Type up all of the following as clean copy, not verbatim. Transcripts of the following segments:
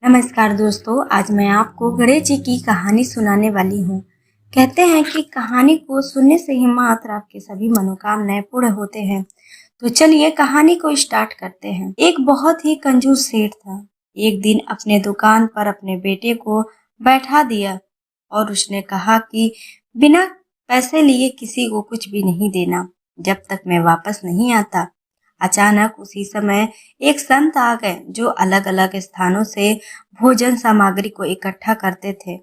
नमस्कार दोस्तों, आज मैं आपको गणेश जी की कहानी सुनाने वाली हूँ। कहते हैं कि कहानी को सुनने से ही मात्र आपके सभी मनोकामनाएं पूर्ण होते हैं। तो चलिए कहानी को स्टार्ट करते हैं। एक बहुत ही कंजूस सेठ था। एक दिन अपने दुकान पर अपने बेटे को बैठा दिया और उसने कहा कि बिना पैसे लिए किसी को कुछ भी नहीं देना जब तक मैं वापस नहीं आता। अचानक उसी समय एक संत आ गए जो अलग अलग स्थानों से भोजन सामग्री को इकट्ठा करते थे।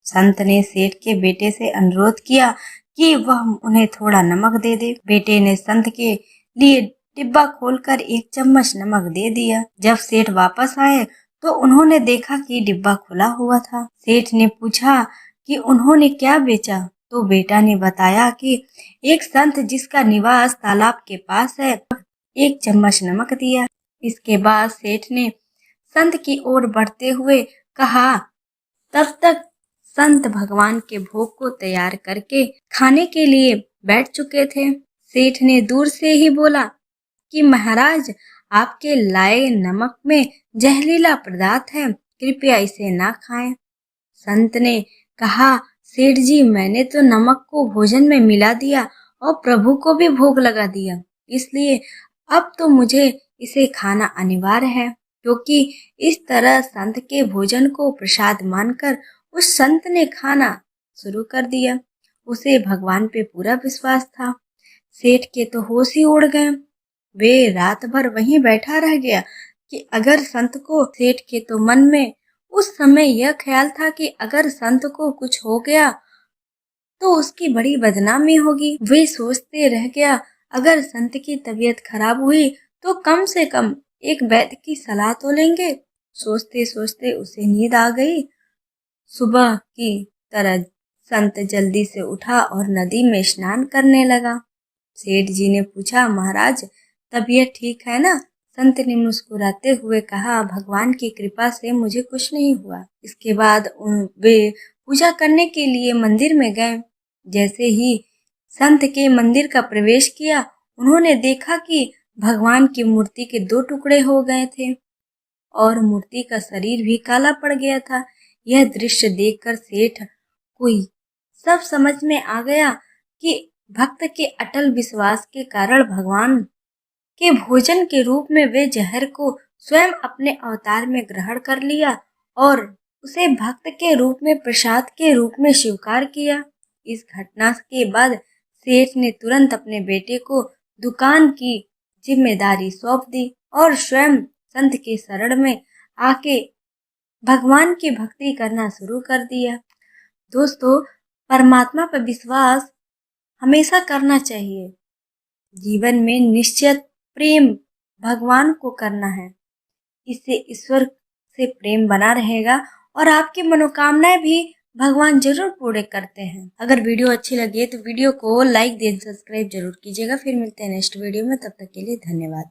संत ने सेठ के बेटे से अनुरोध किया कि वह उन्हें थोड़ा नमक दे दे। बेटे ने संत के लिए डिब्बा खोलकर एक चम्मच नमक दे दिया। जब सेठ वापस आए तो उन्होंने देखा कि डिब्बा खुला हुआ था। सेठ ने पूछा कि उन्होंने क्या बेचा, तो बेटा ने बताया कि एक संत जिसका निवास तालाब के पास है, एक चम्मच नमक दिया। इसके बाद सेठ ने संत की ओर बढ़ते हुए कहा, तब तक संत भगवान के भोग को तैयार करके खाने के लिए बैठ चुके थे। सेठ ने दूर से ही बोला कि महाराज, आपके लाए नमक में जहरीला पदार्थ है, कृपया इसे ना खाएं। संत ने कहा, सेठ जी, मैंने तो नमक को भोजन में मिला दिया और प्रभु को भी भोग लगा दिया, इसलिए अब तो मुझे इसे खाना अनिवार्य है। क्योंकि इस तरह संत के भोजन को प्रसाद मानकर उस संत ने खाना शुरू कर दिया। उसे भगवान पे पूरा विश्वास था। सेठ के तो होश ही उड़ गए। वे रात भर वहीं बैठा रह गया कि अगर संत को सेठ के तो मन में उस समय यह ख्याल था कि अगर संत को कुछ हो गया तो उसकी बड़ी बदनामी होगी। वे सोचते रह गया, अगर संत की तबीयत खराब हुई तो कम से कम एक वैद्य की सलाह तो लेंगे। सोचते सोचते उसे नींद आ गई। सुबह की तरह संत जल्दी से उठा और नदी में स्नान करने लगा। सेठ जी ने पूछा, महाराज, तबीयत ठीक है ना? संत ने मुस्कुराते हुए कहा, भगवान की कृपा से मुझे कुछ नहीं हुआ। इसके बाद वे पूजा करने के लिए मंदिर में गए। जैसे ही संत के मंदिर का प्रवेश किया, उन्होंने देखा कि भगवान की मूर्ति के दो टुकड़े हो गए थे और मूर्ति का शरीर भी काला पड़ गया था। यह दृश्य देखकर सेठ को सब समझ में आ गया कि भक्त के अटल विश्वास के कारण भगवान के भोजन के रूप में वे जहर को स्वयं अपने अवतार में ग्रहण कर लिया और उसे भक्त के रूप में प्रसाद के रूप में स्वीकार किया। इस घटना के बाद सेठ ने तुरंत अपने बेटे को दुकान की जिम्मेदारी सौंप दी और स्वयं संत के शरण में आके भगवान की भक्ति करना शुरू कर दिया। दोस्तों, परमात्मा पर विश्वास हमेशा करना चाहिए। जीवन में निश्चित प्रेम भगवान को करना है। इससे ईश्वर से प्रेम बना रहेगा और आपकी मनोकामनाएं भी भगवान जरूर पूरे करते हैं। अगर वीडियो अच्छी लगी तो वीडियो को लाइक दें, सब्सक्राइब जरूर कीजिएगा। फिर मिलते हैं नेक्स्ट वीडियो में, तब तक के लिए धन्यवाद।